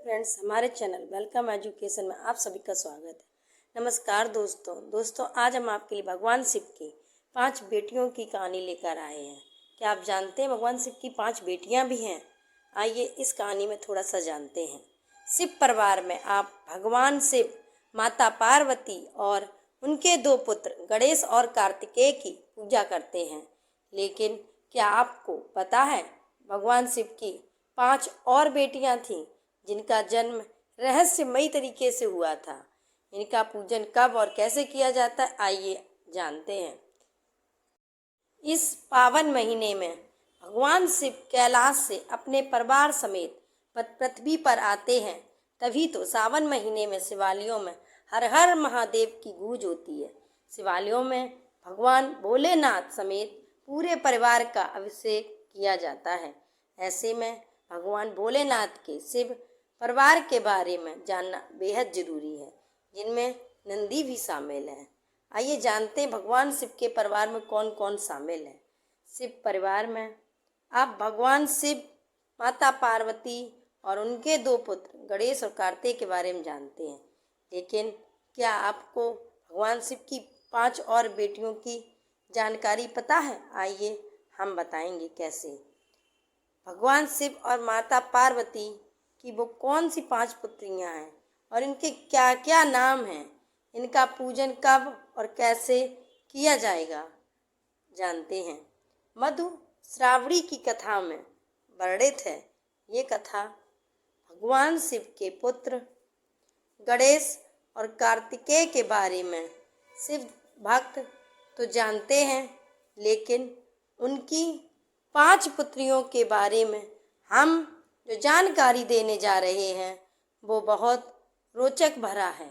Friends, हमारे channel welcome education में आप सभी का स्वागत है। नमस्कार दोस्तों, आज हम आपके लिए भगवान शिव की 5 बेटियों की कहानी लेकर आए हैं। क्या आप जानते हैं भगवान शिव की 5 बेटियां भी हैं? आइए इस कहानी में थोड़ा सा जानते हैं। शिव परिवार में आप भगवान शिव, माता पार्वती और उनके 2 पुत्र गणेश और कार्तिकेय की पूजा करते हैं। लेकिन क्या आपको पता है भगवान शिव की 5 और बेटियां थीं जिनका जन्म रहस्यमयी तरीके से हुआ था। इनका पूजन कब और कैसे किया जाता है, आइए जानते हैं। इस पावन महीने में भगवान शिव कैलाश से अपने परिवार समेत पृथ्वी पर आते हैं। तभी तो सावन महीने में शिवालयों में हर हर महादेव की गूंज होती है। शिवालयों में भगवान भोलेनाथ समेत पूरे परिवार का अभिषेक किया जाता है। ऐसे में भगवान भोलेनाथ के शिव परिवार के बारे में जानना बेहद जरूरी है, जिनमें नंदी भी शामिल है। आइए जानते हैं भगवान शिव के परिवार में कौन कौन शामिल है। शिव परिवार में आप भगवान शिव, माता पार्वती और उनके 2 पुत्र गणेश और कार्तिक के बारे में जानते हैं। लेकिन क्या आपको भगवान शिव की 5 और बेटियों की जानकारी पता है? आइए हम बताएंगे कैसे। भगवान शिव और माता पार्वती कि वो कौन सी 5 पुत्रियां हैं और इनके क्या क्या नाम हैं, इनका पूजन कब और कैसे किया जाएगा, जानते हैं। मधु श्रावणी की कथा में वर्णित है। ये कथा भगवान शिव के पुत्र गणेश और कार्तिकेय के बारे में शिव भक्त तो जानते हैं, लेकिन उनकी 5 पुत्रियों के बारे में हम जो जानकारी देने जा रहे हैं वो बहुत रोचक भरा है।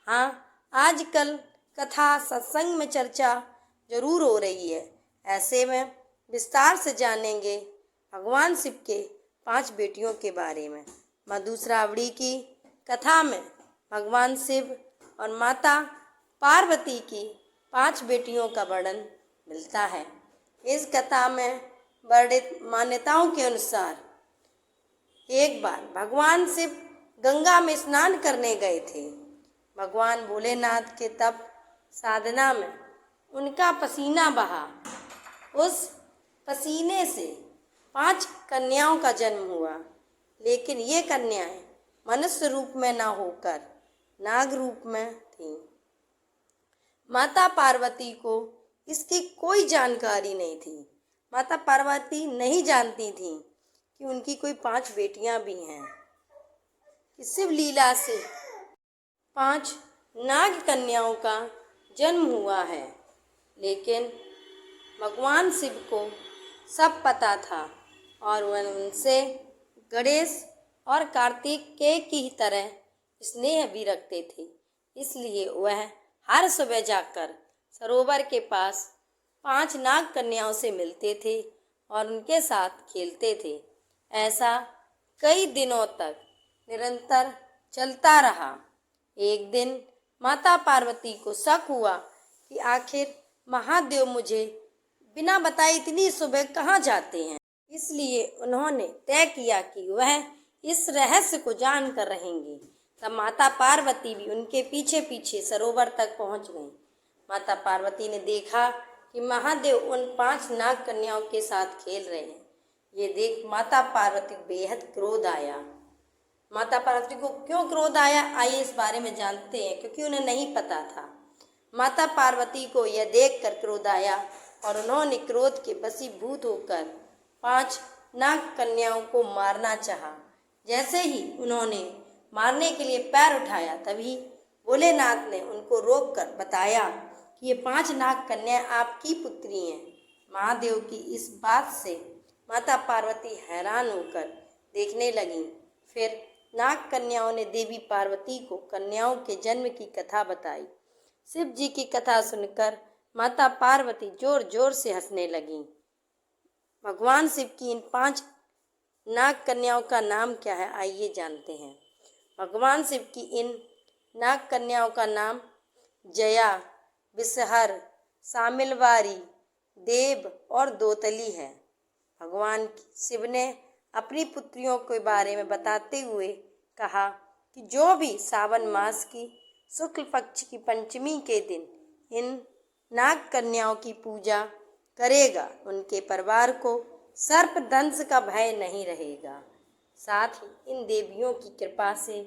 हाँ, आजकल कथा सत्संग में चर्चा जरूर हो रही है। ऐसे में विस्तार से जानेंगे भगवान शिव के 5 बेटियों के बारे में। मधुश्रावणी की कथा में भगवान शिव और माता पार्वती की 5 बेटियों का वर्णन मिलता है। इस कथा में वर्णित मान्यताओं के अनुसार एक बार भगवान शिव गंगा में स्नान करने गए थे। भगवान भोलेनाथ के तप साधना में उनका पसीना बहा। उस पसीने से 5 कन्याओं का जन्म हुआ, लेकिन ये कन्याएं मनुष्य रूप में न होकर नाग रूप में थीं। माता पार्वती को इसकी कोई जानकारी नहीं थी। माता पार्वती नहीं जानती थीं कि उनकी कोई 5 बेटियां भी हैं। कि शिव लीला से 5 नाग कन्याओं का जन्म हुआ है, लेकिन भगवान शिव को सब पता था और वह उनसे गणेश और कार्तिकेय की तरह स्नेह भी रखते थे। इसलिए वह हर सुबह जाकर सरोवर के पास 5 नाग कन्याओं से मिलते थे और उनके साथ खेलते थे। ऐसा कई दिनों तक निरंतर चलता रहा। एक दिन माता पार्वती को शक हुआ कि आखिर महादेव मुझे बिना बताए इतनी सुबह कहाँ जाते हैं। इसलिए उन्होंने तय किया कि वह इस रहस्य को जान कर रहेंगी। तब माता पार्वती भी उनके पीछे पीछे सरोवर तक पहुंच गईं। माता पार्वती ने देखा कि महादेव उन 5 नाग कन्याओं के साथ खेल रहे हैं। ये देख माता पार्वती को बेहद क्रोध आया। माता पार्वती को क्यों क्रोध आया, आइए इस बारे में जानते हैं, क्योंकि उन्हें नहीं पता था। माता पार्वती को यह देखकर क्रोध आया और उन्होंने क्रोध के वशीभूत होकर 5 नाग कन्याओं को मारना चाहा। जैसे ही उन्होंने मारने के लिए पैर उठाया, तभी भोलेनाथ ने उनको रोककर बताया कि ये 5 नाग कन्या आपकी पुत्री हैं। महादेव की इस बात से माता पार्वती हैरान होकर देखने लगीं। फिर नाग कन्याओं ने देवी पार्वती को कन्याओं के जन्म की कथा बताई। शिव जी की कथा सुनकर माता पार्वती जोर जोर से हंसने लगीं। भगवान शिव की इन 5 नाग कन्याओं का नाम क्या है, आइए जानते हैं। भगवान शिव की इन नाग कन्याओं का नाम जया, विषहर, सामिलवारी, देव और दोतली है। भगवान शिव ने अपनी पुत्रियों के बारे में बताते हुए कहा कि जो भी सावन मास की शुक्ल पक्ष की पंचमी के दिन इन नाग कन्याओं की पूजा करेगा, उनके परिवार को सर्प दंश का भय नहीं रहेगा। साथ ही इन देवियों की कृपा से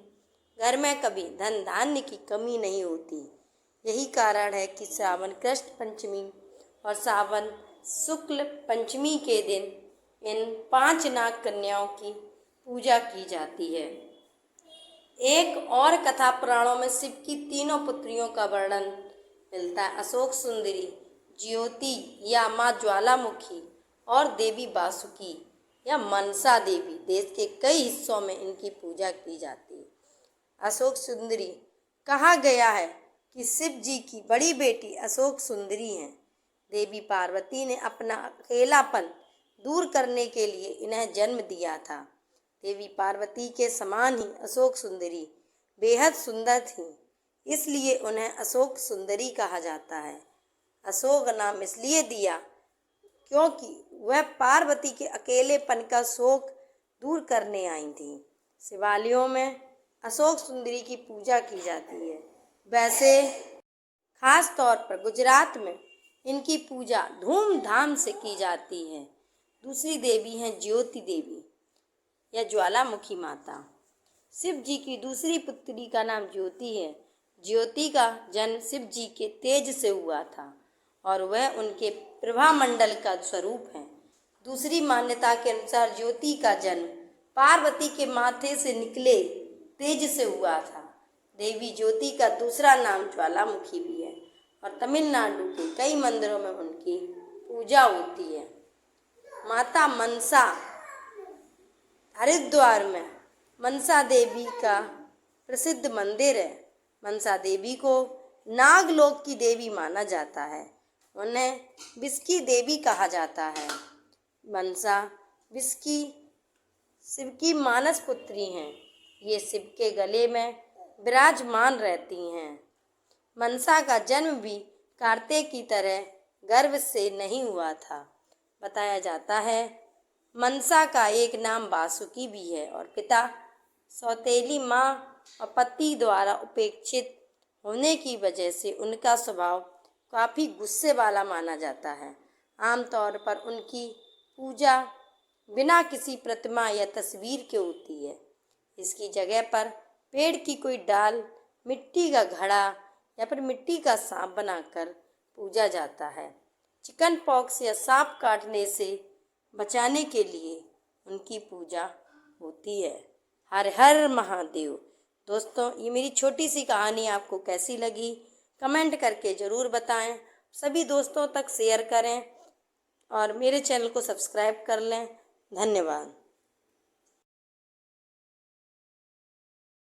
घर में कभी धन धान्य की कमी नहीं होती। यही कारण है कि श्रावण कृष्ण पंचमी और सावन शुक्ल पंचमी के दिन इन 5 नाग कन्याओं की पूजा की जाती है। एक और कथा पुराणों में शिव की 3 पुत्रियों का वर्णन मिलता है। अशोक सुंदरी, ज्योति या माँ ज्वालामुखी और देवी वासुकी या मनसा देवी। देश के कई हिस्सों में इनकी पूजा की जाती है। अशोक सुंदरी कहा गया है कि शिव जी की बड़ी बेटी अशोक सुंदरी हैं। देवी पार्वती ने अपना अकेलापन दूर करने के लिए इन्हें जन्म दिया था। देवी पार्वती के समान ही अशोक सुंदरी बेहद सुंदर थीं, इसलिए उन्हें अशोक सुंदरी कहा जाता है। अशोक नाम इसलिए दिया क्योंकि वह पार्वती के अकेलेपन का शोक दूर करने आई थीं। शिवालयों में अशोक सुंदरी की पूजा की जाती है। वैसे खास तौर पर गुजरात में इनकी पूजा धूमधाम से की जाती है। दूसरी देवी हैं ज्योति देवी या ज्वालामुखी माता। शिव जी की दूसरी पुत्री का नाम ज्योति है। ज्योति का जन्म शिव जी के तेज से हुआ था और वह उनके प्रभा मंडल का स्वरूप है। दूसरी मान्यता के अनुसार ज्योति का जन्म पार्वती के माथे से निकले तेज से हुआ था। देवी ज्योति का दूसरा नाम ज्वालामुखी भी है और तमिलनाडु के कई मंदिरों में उनकी पूजा होती है। माता मनसा, हरिद्वार में मनसा देवी का प्रसिद्ध मंदिर है। मनसा देवी को नागलोक की देवी माना जाता है। उन्हें विष्की देवी कहा जाता है। मनसा विष्की शिव की मानस पुत्री हैं। ये शिव के गले में विराजमान रहती हैं। मनसा का जन्म भी कार्तिक की तरह गर्भ से नहीं हुआ था। बताया जाता है मनसा का एक नाम वासुकी भी है और पिता सौतेली माँ और पति द्वारा उपेक्षित होने की वजह से उनका स्वभाव काफ़ी गुस्से वाला माना जाता है। आमतौर पर उनकी पूजा बिना किसी प्रतिमा या तस्वीर के होती है। इसकी जगह पर पेड़ की कोई डाल, मिट्टी का घड़ा या फिर मिट्टी का सांप बनाकर पूजा जाता है। चिकन पॉक्स या सांप काटने से बचाने के लिए उनकी पूजा होती है। हर हर महादेव। दोस्तों, ये मेरी छोटी सी कहानी आपको कैसी लगी कमेंट करके ज़रूर बताएं। सभी दोस्तों तक शेयर करें और मेरे चैनल को सब्सक्राइब कर लें। धन्यवाद।